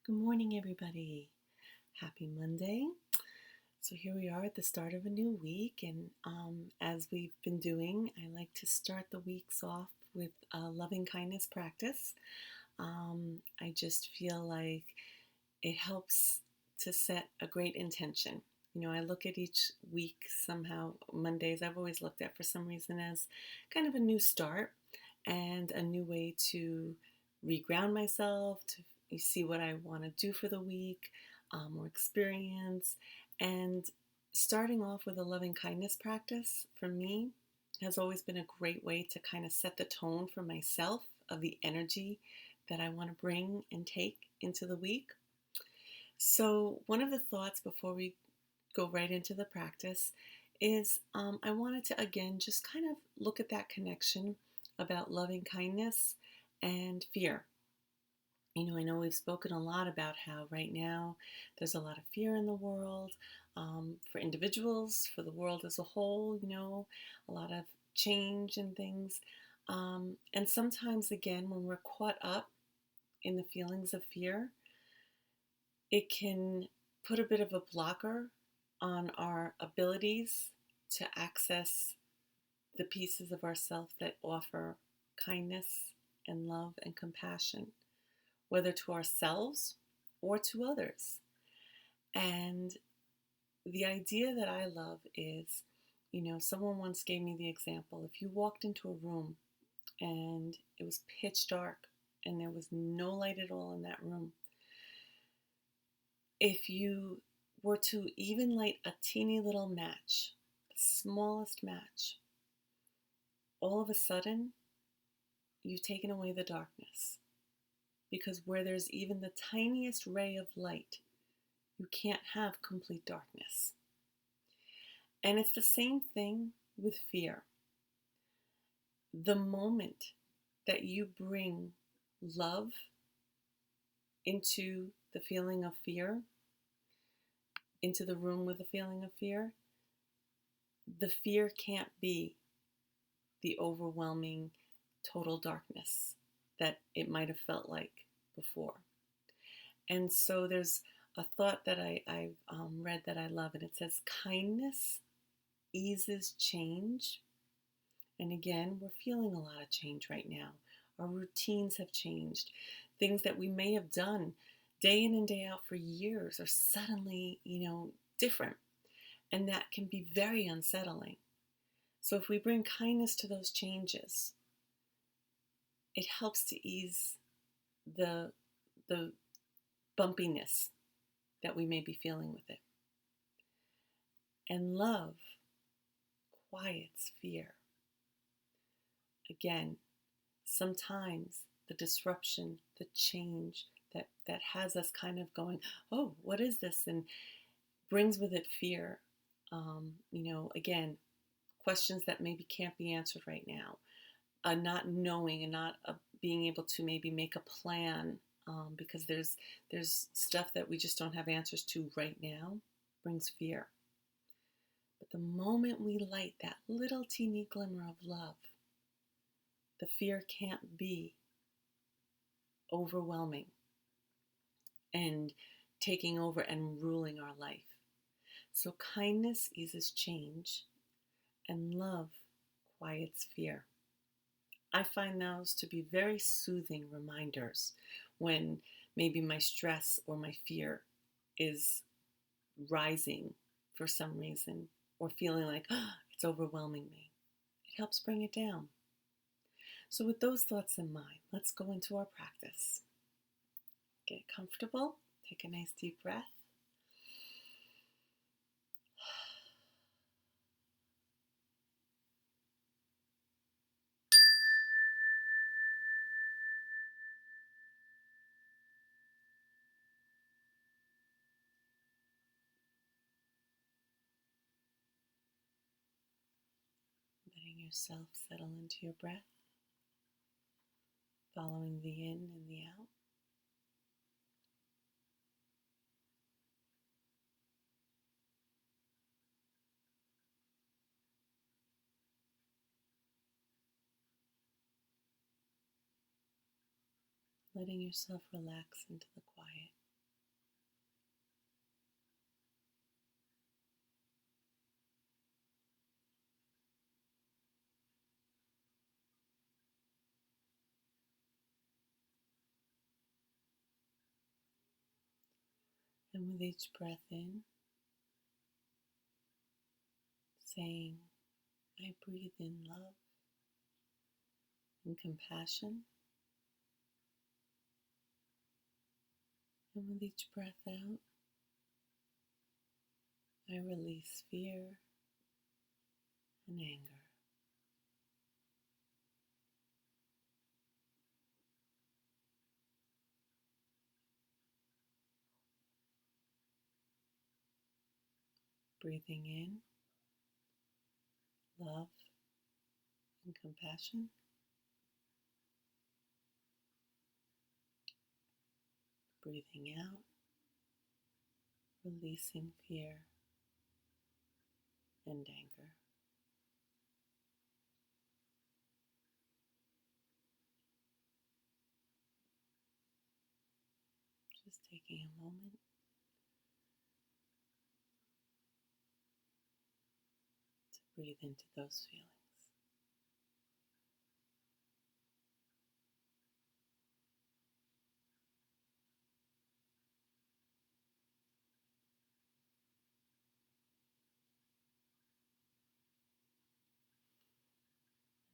Good morning, everybody. Happy Monday. So, here we are at the start of a new week, and as we've been doing, I like to start the weeks off with a loving kindness practice. I just feel like it helps to set a great intention. I look at each week somehow, Mondays, I've always looked at for some reason as kind of a new start and a new way to reground myself, to see what I want to do for the week or experience. And starting off with a loving kindness practice for me has always been a great way to kind of set the tone for myself of the energy that I want to bring and take into the week. So, one of the thoughts before we go right into the practice is I wanted to again just kind of look at that connection about loving kindness and fear. I know we've spoken a lot about how right now there's a lot of fear in the world, for individuals, for the world as a whole, a lot of change and things. And sometimes, again, when we're caught up in the feelings of fear, it can put a bit of a blocker on our abilities to access the pieces of ourself that offer kindness and love and compassion, whether to ourselves or to others. And the idea that I love is, someone once gave me the example, if you walked into a room and it was pitch dark and there was no light at all in that room, if you were to even light a teeny little match, the smallest match, all of a sudden you've taken away the darkness. Because where there's even the tiniest ray of light, you can't have complete darkness. And it's the same thing with fear. The moment that you bring love into the feeling of fear, into the room with the feeling of fear, the fear can't be the overwhelming total darkness that it might have felt like before. And so there's a thought that I've read that I love, and it says, kindness eases change. And again, we're feeling a lot of change right now. Our routines have changed. Things that we may have done day in and day out for years are suddenly, different. And that can be very unsettling. So if we bring kindness to those changes, it helps to ease the the bumpiness that we may be feeling with it. And love quiets fear. Again, sometimes the disruption, the change that has us kind of going, oh, what is this? And brings with it fear. Again, questions that maybe can't be answered right now. Not knowing and not being able to maybe make a plan because there's stuff that we just don't have answers to right now, brings fear. But the moment we light that little teeny glimmer of love, the fear can't be overwhelming and taking over and ruling our life. So kindness eases change and love quiets fear. I find those to be very soothing reminders when maybe my stress or my fear is rising for some reason or feeling like it's overwhelming me. It helps bring it down. So, with those thoughts in mind, let's go into our practice. Get comfortable, take a nice deep breath. Letting yourself settle into your breath, following the in and the out. Letting yourself relax into the quiet. And with each breath in, saying, I breathe in love and compassion. And with each breath out, I release fear and anger. Breathing in love and compassion. Breathing out, releasing fear and anger. Just taking a moment to breathe into those feelings.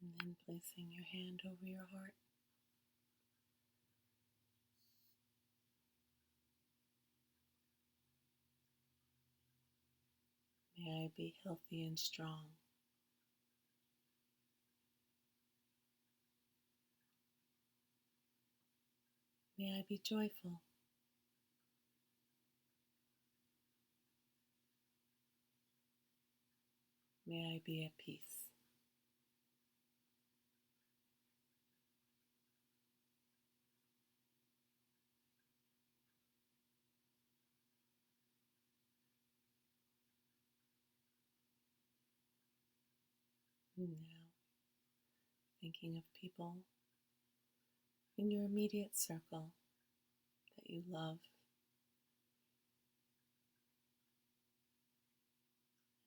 And then placing your hand over your heart. May I be healthy and strong. May I be joyful. May I be at peace. And now, thinking of people in your immediate circle that you love.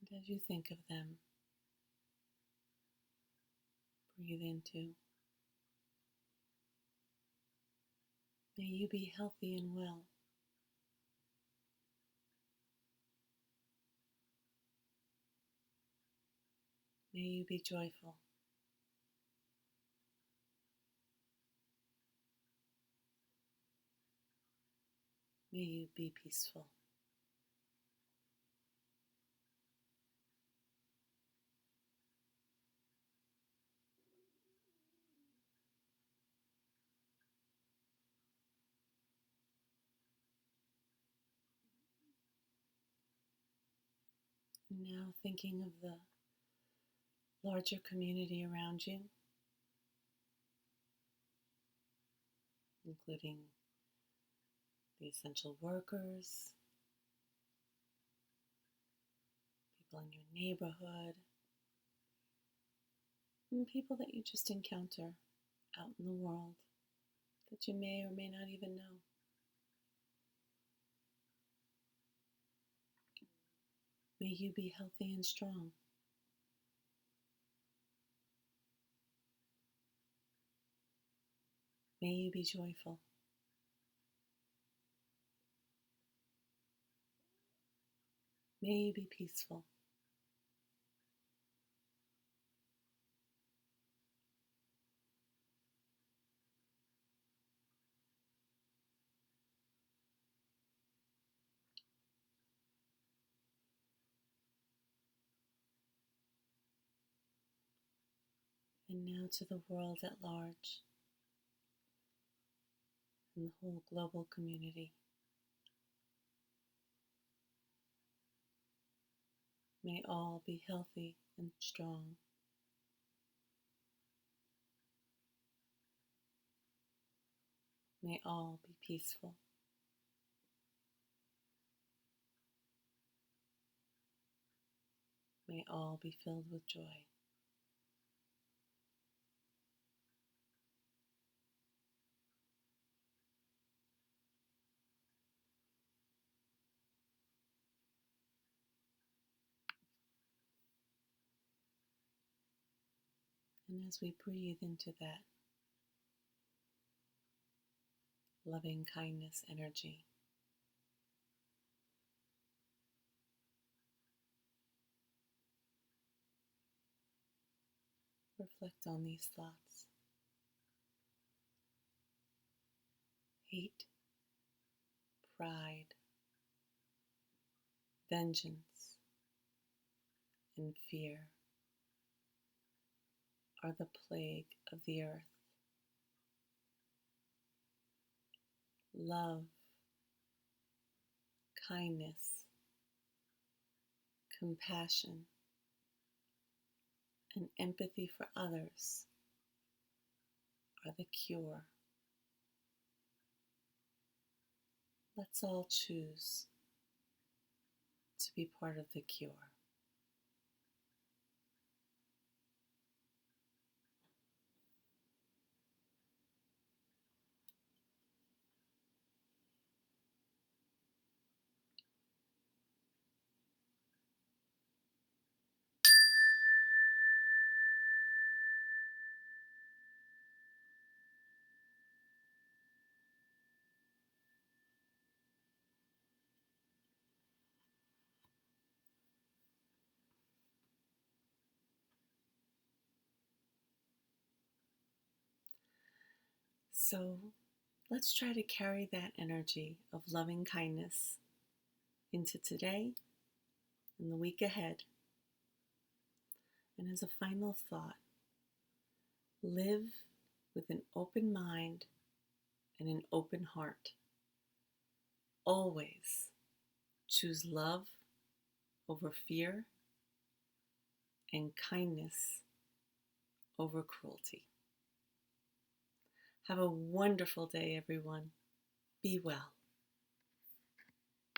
And as you think of them, breathe into, may you be healthy and well. May you be joyful. May you be peaceful. And now thinking of the larger community around you, including the essential workers, people in your neighborhood, and people that you just encounter out in the world that you may or may not even know. May you be healthy and strong. May you be joyful. May you be peaceful. And now to the world at large and the whole global community. May all be healthy and strong. May all be peaceful. May all be filled with joy. And as we breathe into that loving kindness energy, Reflect on these thoughts. Hate, pride, vengeance, and fear are the plague of the earth. Love, kindness, compassion, and empathy for others are the cure. Let's all choose to be part of the cure. So let's try to carry that energy of loving kindness into today and the week ahead. And as a final thought, live with an open mind and an open heart. Always choose love over fear and kindness over cruelty. Have a wonderful day, everyone. Be well.